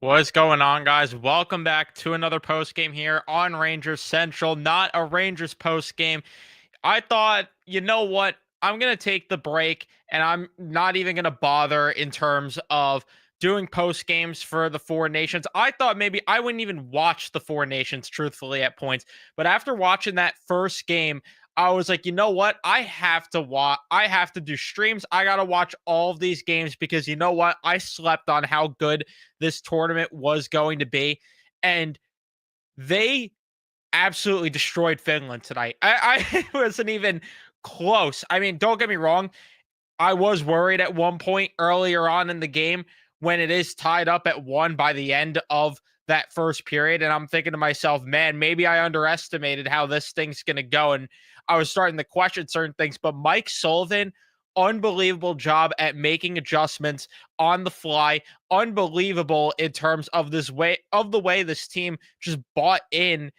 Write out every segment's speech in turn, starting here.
What's going on, guys? Welcome back to another post game here on Rangers Central. Not a Rangers post game. I thought, you know what? I'm going to take the break and I'm not even going to bother in terms of doing post games for the Four Nations. I thought maybe I wouldn't even watch the Four Nations, truthfully, at points. But after watching that first game, I was like, you know what? I have to watch. I have to do streams. I got to watch all of these games because you know what? I slept on how good this tournament was going to be. And they absolutely destroyed Finland tonight. I wasn't even close. I mean, don't get me wrong. I was worried at one point earlier on in the game when it is tied up at 1 by the end of that first period. And I'm thinking to myself, man, maybe I underestimated how this thing's going to go. And I was starting to question certain things. But Mike Sullivan, unbelievable job at making adjustments on the fly. Unbelievable in terms of the way this team just bought in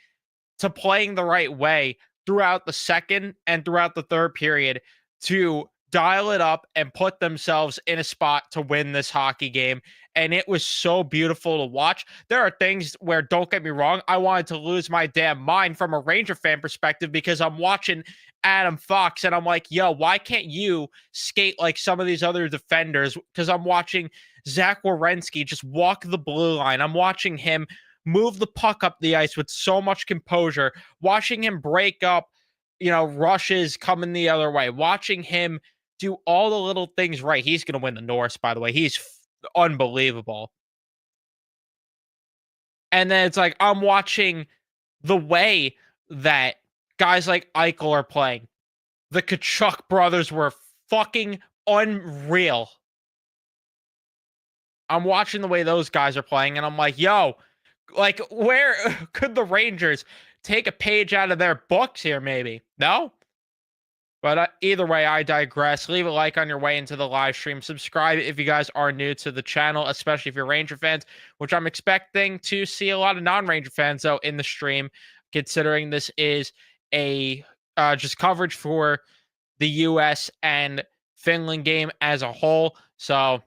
to playing the right way throughout the second and throughout the third period to dial it up and put themselves in a spot to win this hockey game. And it was so beautiful to watch. There are things where, don't get me wrong, I wanted to lose my damn mind from a Ranger fan perspective because I'm watching Adam Fox and I'm like, yo, why can't you skate like some of these other defenders? Because I'm watching Zach Werenski just walk the blue line. I'm watching him move the puck up the ice with so much composure, watching him break up, rushes coming the other way, watching him do all the little things right. He's going to win the Norris, by the way. He's unbelievable. And then it's like I'm watching the way that guys like Eichel are playing. The Kachuk brothers were fucking unreal. I'm watching the way those guys are playing, and I'm like, yo, like, where could the Rangers take a page out of their books here, maybe? No? But either way, I digress. Leave a like on your way into the live stream. Subscribe if you guys are new to the channel, especially if you're Ranger fans, which I'm expecting to see a lot of non-Ranger fans, though, in the stream, considering this is a just coverage for the US and Finland game as a whole. So,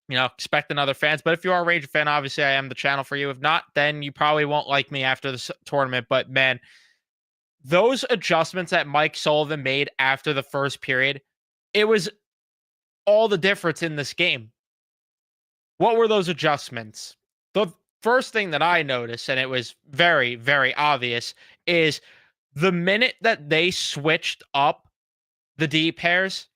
expecting other fans. But if you are a Ranger fan, obviously I am the channel for you. If not, then you probably won't like me after this tournament. But man, those adjustments that Mike Sullivan made after the first period, it was all the difference in this game. What were those adjustments? The first thing that I noticed, and it was very, very obvious, is the minute that they switched up the D pairs,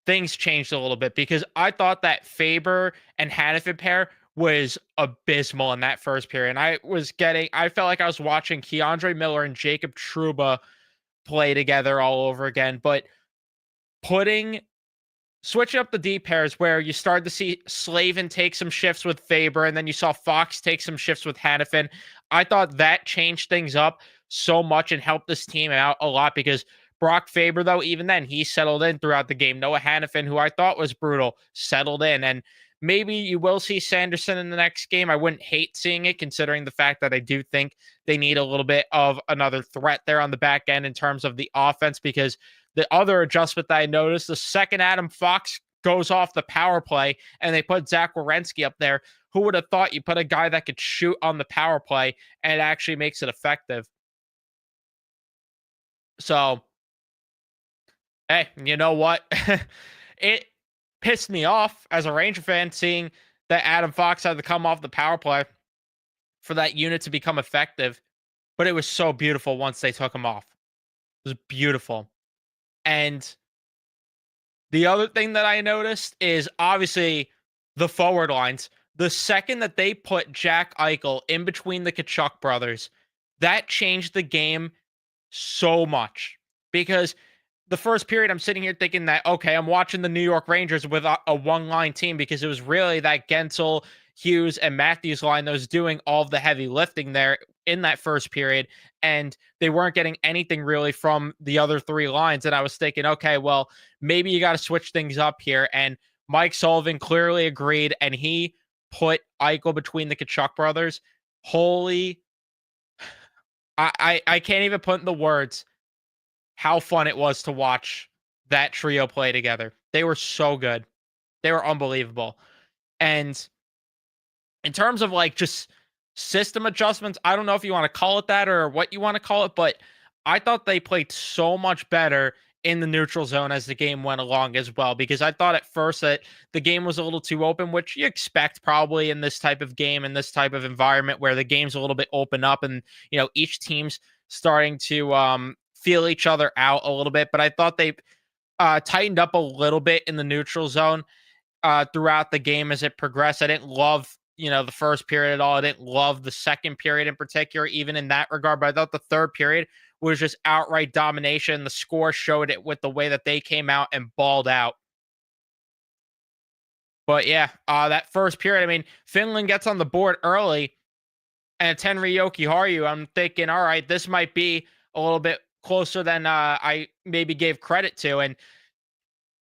things changed a little bit because I thought that Faber and Hannafin pair was abysmal in that first period. And I felt like I was watching Keandre Miller and Jacob Trouba play together all over again. But switching up the D pairs where you started to see Slavin take some shifts with Faber and then you saw Fox take some shifts with Hannafin. I thought that changed things up so much and helped this team out a lot because Brock Faber, though, even then, he settled in throughout the game. Noah Hannafin, who I thought was brutal, settled in. And maybe you will see Sanderson in the next game. I wouldn't hate seeing it, considering the fact that I do think they need a little bit of another threat there on the back end in terms of the offense, because the other adjustment that I noticed, the second Adam Fox goes off the power play and they put Zach Werenski up there. Who would have thought you put a guy that could shoot on the power play and it actually makes it effective? So, hey, you know what? It pissed me off as a Ranger fan seeing that Adam Fox had to come off the power play for that unit to become effective. But it was so beautiful once they took him off. It was beautiful. And the other thing that I noticed is obviously the forward lines. The second that they put Jack Eichel in between the Kachuk brothers, that changed the game so much. Because the first period, I'm sitting here thinking that, okay, I'm watching the New York Rangers with a one-line team because it was really that Gensel, Hughes, and Matthews line that was doing all of the heavy lifting there in that first period, and they weren't getting anything really from the other three lines. And I was thinking, okay, well, maybe you got to switch things up here. And Mike Sullivan clearly agreed, and he put Eichel between the Kachuk brothers. Holy, I can't even put in the words how fun it was to watch that trio play together. They were so good. They were unbelievable. And in terms of like just system adjustments, I don't know if you want to call it that or what you want to call it, but I thought they played so much better in the neutral zone as the game went along as well. Because I thought at first that the game was a little too open, which you expect probably in this type of game, in this type of environment where the game's a little bit open up and, each team's starting to feel each other out a little bit. But I thought they tightened up a little bit in the neutral zone throughout the game as it progressed. I didn't love, the first period at all. I didn't love the second period in particular, even in that regard. But I thought the third period was just outright domination. The score showed it with the way that they came out and balled out. But yeah, that first period, I mean, Finland gets on the board early, and it's Henri Jokiharju. I'm thinking, all right, this might be a little bit closer than I maybe gave credit to. And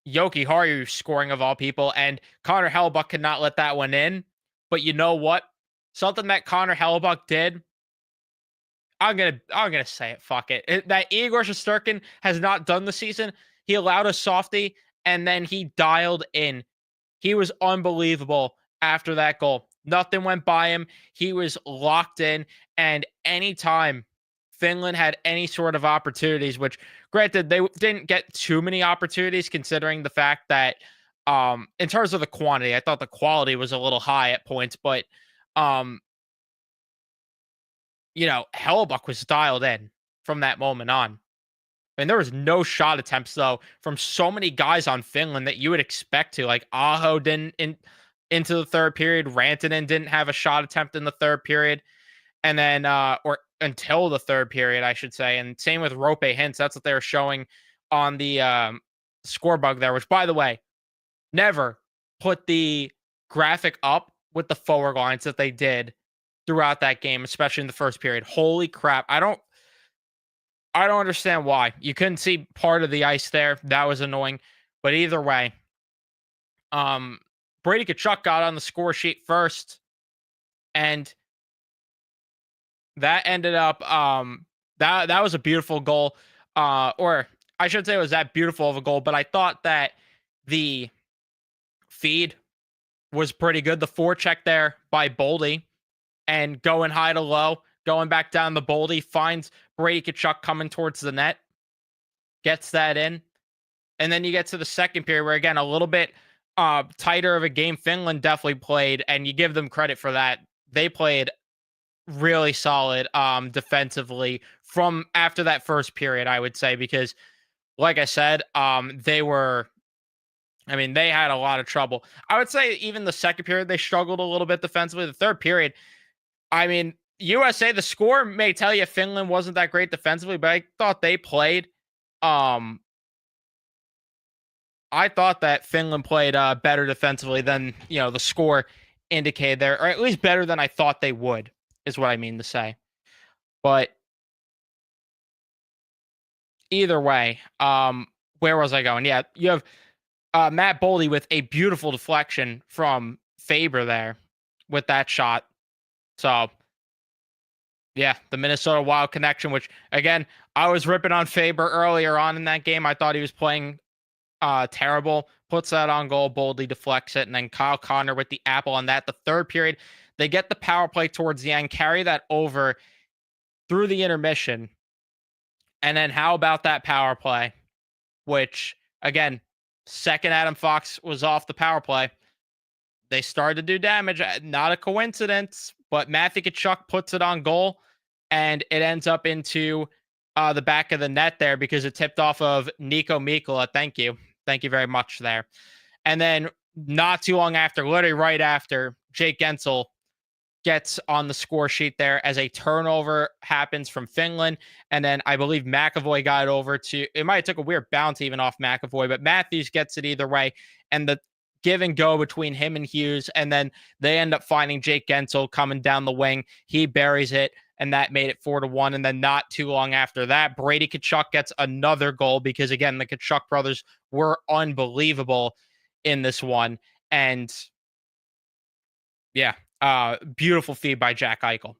Jokiharju scoring of all people, and Connor Hellebuyck could not let that one in. But you know what? Something that Connor Hellebuyck did, I'm gonna say it. Fuck it. That Igor Shesterkin has not done the season. He allowed a softie, and then he dialed in. He was unbelievable after that goal. Nothing went by him. He was locked in, and anytime Finland had any sort of opportunities, which granted they didn't get too many opportunities considering the fact that in terms of the quantity, I thought the quality was a little high at points, but um Hellebuck was dialed in from that moment on. And there was no shot attempts though from so many guys on Finland that you would expect to. Like Aho didn't into the third period. Rantanen didn't have a shot attempt in the third period. And then or until the third period, I should say. And same with Rope Hintz. That's what they were showing on the score bug there, which by the way, never put the graphic up with the forward lines that they did throughout that game, especially in the first period. Holy crap. I don't understand why. You couldn't see part of the ice there. That was annoying. But either way, Brady Tkachuk got on the score sheet first, and that ended up that was a beautiful goal. Or I should say it was that beautiful of a goal, but I thought that the feed was pretty good. The forecheck there by Boldy and going high to low, going back down the Boldy, finds Brady Tkachuk coming towards the net, gets that in. And then you get to the second period where, again, a little bit tighter of a game Finland definitely played, and you give them credit for that. They played really solid defensively from after that first period, I would say, because like I said, they had a lot of trouble. I would say even the second period, they struggled a little bit defensively. The third period, USA, the score may tell you Finland wasn't that great defensively, but I thought they played. I thought that Finland played better defensively than the score indicated there, or at least better than I thought they would, is what I mean to say. But either way, where was I going? Yeah, you have Matt Boldy with a beautiful deflection from Faber there with that shot. So yeah, the Minnesota Wild connection, which again, I was ripping on Faber earlier on in that game. I thought he was playing terrible. Puts that on goal. Boldy deflects it. And then Kyle Connor with the apple on that. The third period, they get the power play towards the end, carry that over through the intermission. And then how about that power play? Which, again, second Adam Fox was off the power play. They started to do damage. Not a coincidence, but Matthew Tkachuk puts it on goal, and it ends up into the back of the net there because it tipped off of Nico Mikkola. Thank you. Thank you very much there. And then not too long after, literally right after, Jake Gensel gets on the score sheet there as a turnover happens from Finland. And then I believe McAvoy got over to, it might have took a weird bounce even off McAvoy, but Matthews gets it either way. And the give and go between him and Hughes. And then they end up finding Jake Gensel coming down the wing. He buries it, and that made it 4-1. And then not too long after that, Brady Tkachuk gets another goal because, again, the Tkachuk brothers were unbelievable in this one. And yeah, beautiful feed by Jack Eichel.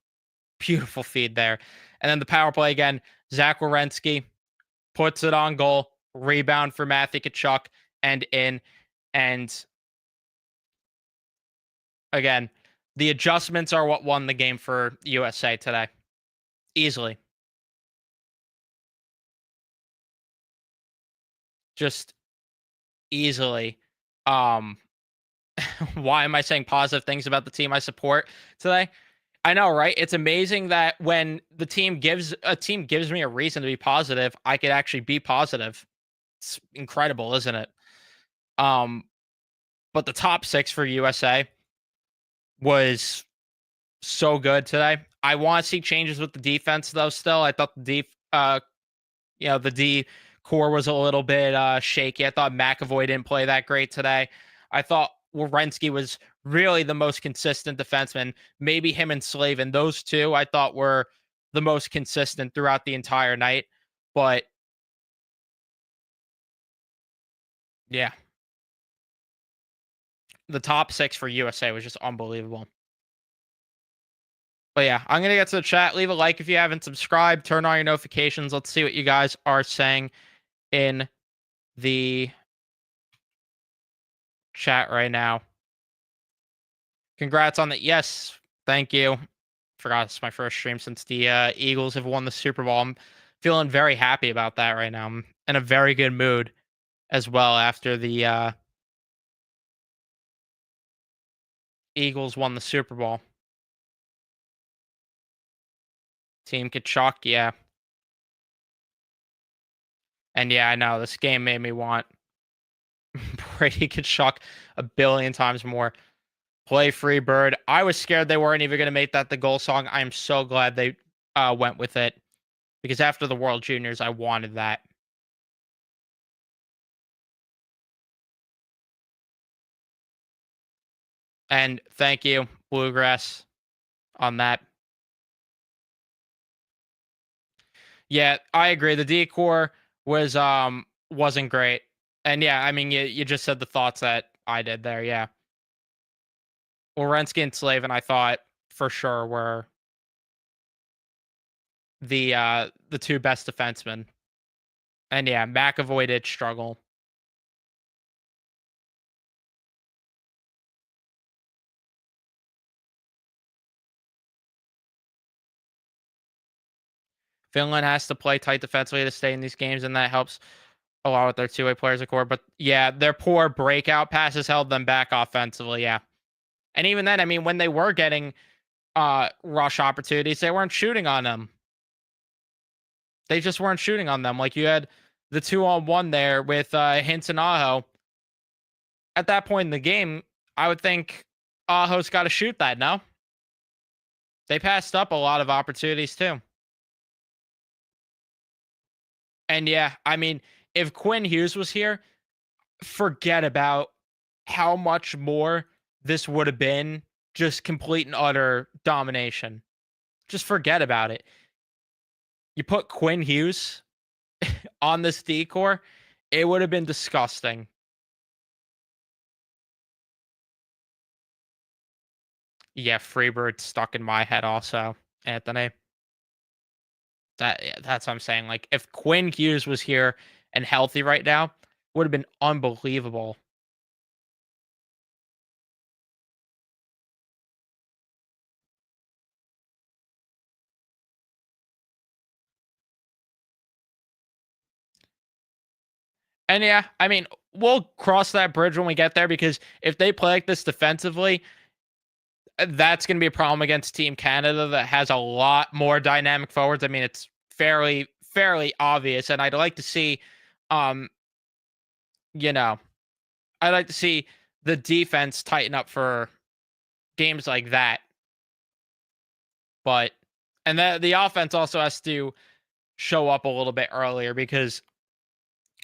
Beautiful feed there. And then the power play again, Zach Werenski puts it on goal, rebound for Matthew Tkachuk, and in. And again, The adjustments are what won the game for USA today. Easily. Just easily. Um, why am I saying positive things about the team I support today? I know, right? It's amazing that when a team gives me a reason to be positive, I could actually be positive. It's incredible, isn't it? Um, but the top 6 for USA was so good today. I want to see changes with the defense though still. I thought the D core was a little bit shaky. I thought McAvoy didn't play that great today. I thought Werenski was really the most consistent defenseman. Maybe him and Slavin, those two, I thought were the most consistent throughout the entire night. But yeah, the top 6 for USA was just unbelievable. But yeah, I'm gonna get to the chat. Leave a like if you haven't subscribed. Turn on your notifications. Let's see what you guys are saying in the chat right now. Congrats on the yes. Thank you. Forgot it's my first stream since the Eagles have won the Super Bowl. I'm feeling very happy about that right now. I'm in a very good mood as well after the Eagles won the Super Bowl. Team Kachuk, yeah. And yeah, I know this game made me want Brady Kachuk a billion times more. Play Free Bird. I was scared they weren't even going to make that the goal song. I am so glad they went with it because after the World Juniors, I wanted that. And thank you, Bluegrass, on that. Yeah, I agree. The decor wasn't great. And yeah, I mean you just said the thoughts that I did there, yeah. Werenski and Slavin, I thought for sure were the two best defensemen. And yeah, McAvoy did struggle. Finland has to play tight defensively to stay in these games, and that helps a lot with their two-way players of core. But yeah, their poor breakout passes held them back offensively. Yeah. And even then, I mean, when they were getting rush opportunities, they weren't shooting on them. They just weren't shooting on them. Like you had the 2-on-1 there with Hintz and Aho. At that point in the game, I would think Aho's got to shoot that, no? They passed up a lot of opportunities too. And yeah, I mean, if Quinn Hughes was here, forget about how much more this would have been just complete and utter domination. Just forget about it. You put Quinn Hughes on this decor, it would have been disgusting. Yeah, Freebird stuck in my head also, Anthony. That's what I'm saying. Like if Quinn Hughes was here and healthy right now, would have been unbelievable. And yeah, I mean, we'll cross that bridge when we get there because if they play like this defensively, that's going to be a problem against Team Canada that has a lot more dynamic forwards. I mean, it's fairly obvious, and I'd like to see, um, you know, I'd like to see the defense tighten up for games like that. But and the offense also has to show up a little bit earlier because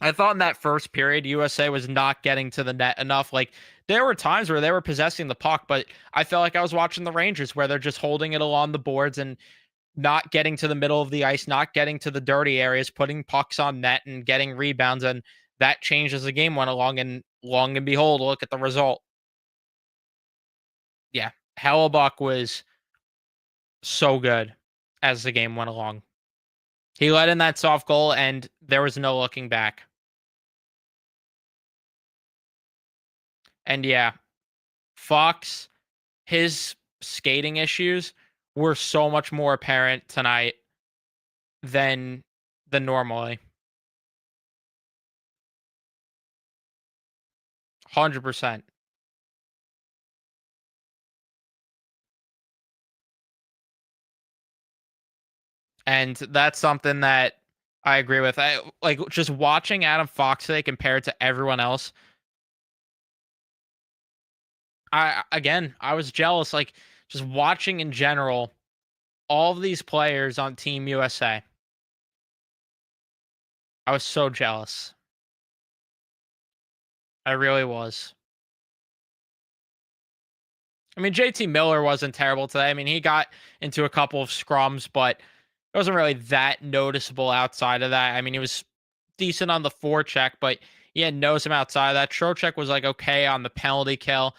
I thought in that first period, USA was not getting to the net enough. Like there were times where they were possessing the puck, but I felt like I was watching the Rangers where they're just holding it along the boards and not getting to the middle of the ice, not getting to the dirty areas, putting pucks on net and getting rebounds. And that changed as the game went along. And long and behold, look at the result. Yeah. Hellebuck was so good as the game went along. He let in that soft goal and there was no looking back. And yeah, Fox, his skating issues were so much more apparent tonight than normally. 100%. And that's something that I agree with. I like just watching Adam Fox today compared to everyone else. I was jealous. Like just watching in general, all of these players on Team USA. I was so jealous. I really was. I mean, JT Miller wasn't terrible today. I mean, he got into a couple of scrums, but it wasn't really that noticeable outside of that. I mean, he was decent on the forecheck, but he had knows him outside of that. Trocheck was like okay on the penalty kill.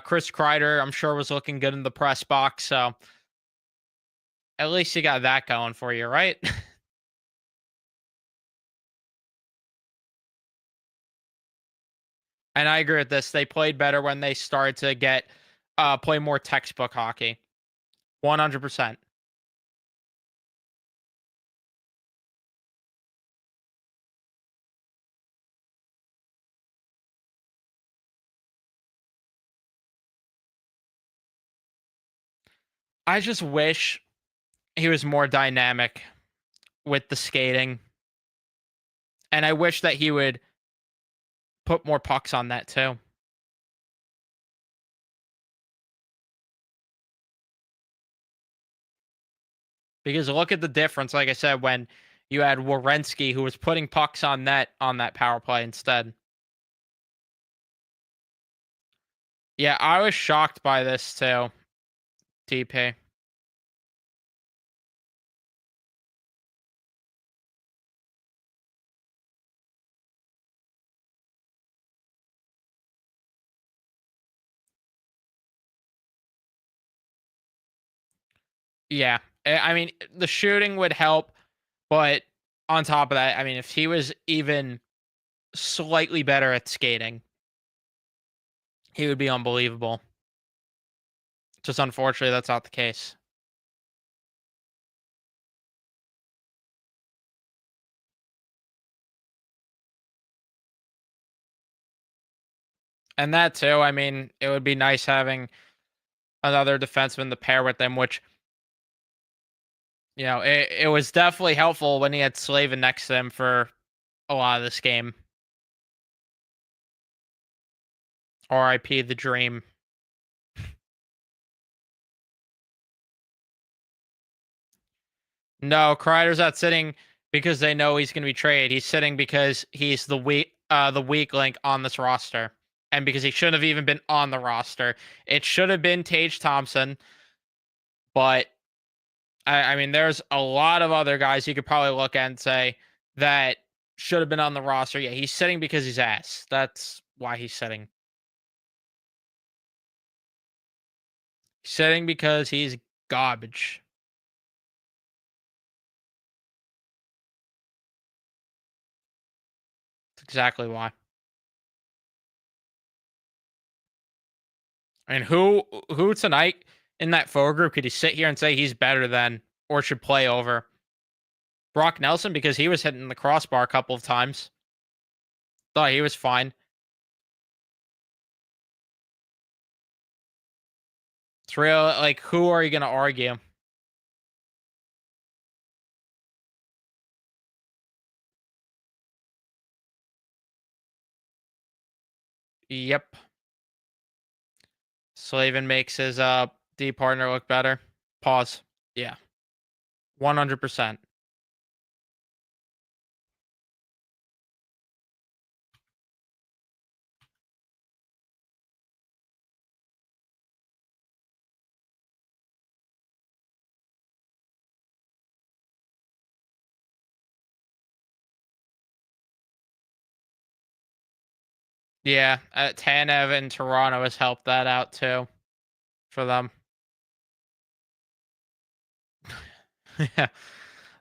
Chris Kreider, I'm sure, was looking good in the press box. So at least you got that going for you, right? And I agree with this. They played better when they started to get play more textbook hockey. 100%. I just wish he was more dynamic with the skating. And I wish that he would put more pucks on that too. Because look at the difference, like I said, when you had Werenski who was putting pucks on net on that power play instead. Yeah, I was shocked by this too, TP. Yeah. I mean, the shooting would help, but on top of that, I mean, if he was even slightly better at skating, he would be unbelievable. Just unfortunately, that's not the case. And that too, I mean, it would be nice having another defenseman to pair with them, which, it was definitely helpful when he had Slavin next to him for a lot of this game. RIP the dream. No, Kreider's not sitting because they know he's going to be traded. He's sitting because he's the weak link on this roster, and because he shouldn't have even been on the roster. It should have been Tage Thompson, but I mean, there's a lot of other guys you could probably look at and say that should have been on the roster. Yeah, he's sitting because he's ass. That's why he's sitting. He's sitting because he's garbage. That's exactly why. I mean, who tonight in that forward group could you sit here and say he's better than or should play over Brock Nelson because he was hitting the crossbar a couple of times. Thought he was fine. It's real. Like, who are you going to argue? Yep. Slavin makes his D partner look better. Pause. Yeah. 100%. Yeah. Tanev in Toronto has helped that out too for them. Yeah.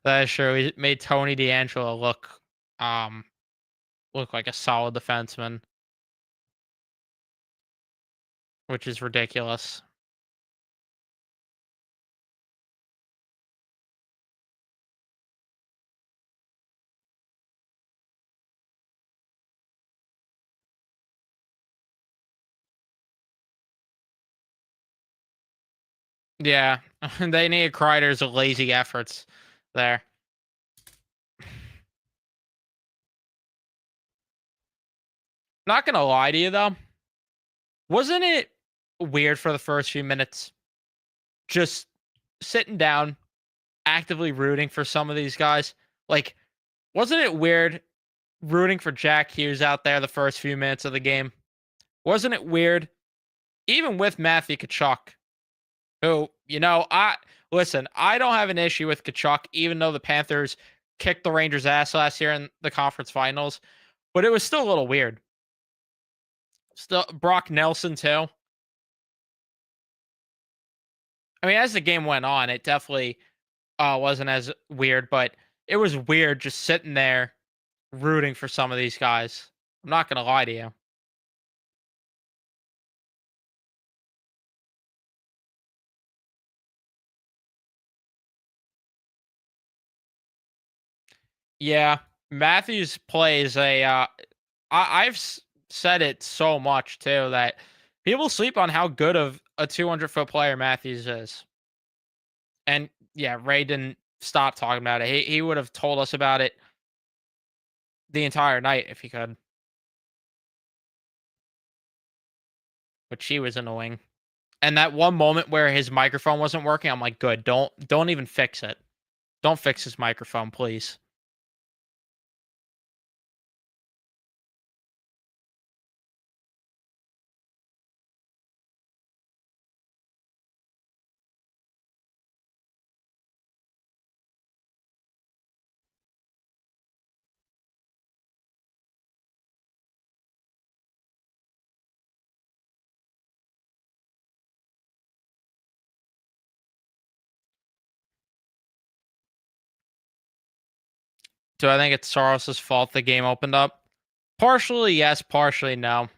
That is true. He made Tony DeAngelo um look like a solid defenseman, which is ridiculous. Yeah, they need Kreider's lazy efforts there. Not gonna lie to you though, wasn't it weird for the first few minutes just sitting down, actively rooting for some of these guys? Like, wasn't it weird rooting for Jack Hughes out there the first few minutes of the game? Wasn't it weird? Even with Matthew Kachuk, who, I listen, I don't have an issue with Kachuk, even though the Panthers kicked the Rangers' ass last year in the conference finals, but it was still a little weird. Still, Brock Nelson, too. I mean, as the game went on, it definitely wasn't as weird, but it was weird just sitting there rooting for some of these guys. I'm not going to lie to you. Yeah, Matthews plays I've said it so much too that people sleep on how good of a 200-foot player Matthews is. And yeah, Ray didn't stop talking about it. He would have told us about it the entire night if he could, but she was annoying. And that one moment where his microphone wasn't working, I'm like, good, don't even fix it. Don't fix his microphone, please. Do I think it's Soros's fault the game opened up? Partially yes, partially no.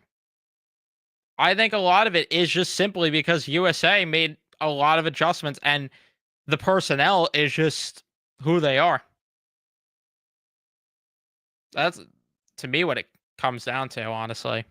I think a lot of it is just simply because USA made a lot of adjustments and the personnel is just who they are. That's to me what it comes down to, honestly.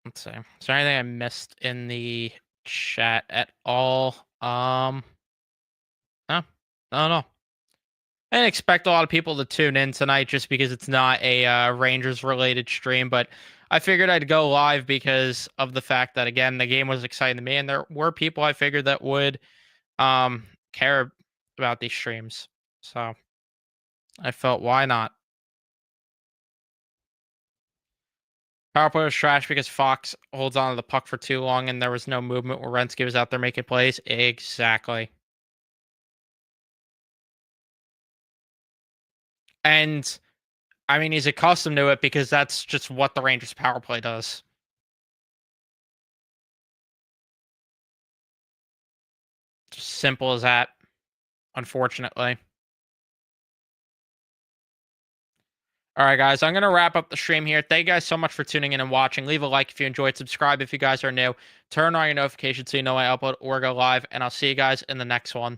Let's see. Is there anything I missed in the chat at all? No, no, no. I didn't expect a lot of people to tune in tonight just because it's not a Rangers related stream, but I figured I'd go live because of the fact that again the game was exciting to me, and there were people I figured that would care about these streams. So I felt why not? Power play was trash because Fox holds on to the puck for too long and there was no movement where Renski was out there making plays. Exactly. And I mean, he's accustomed to it because that's just what the Rangers power play does. Just simple as that, unfortunately. All right, guys, I'm going to wrap up the stream here. Thank you guys so much for tuning in and watching. Leave a like if you enjoyed. Subscribe if you guys are new. Turn on your notifications so you know I upload or go live. And I'll see you guys in the next one.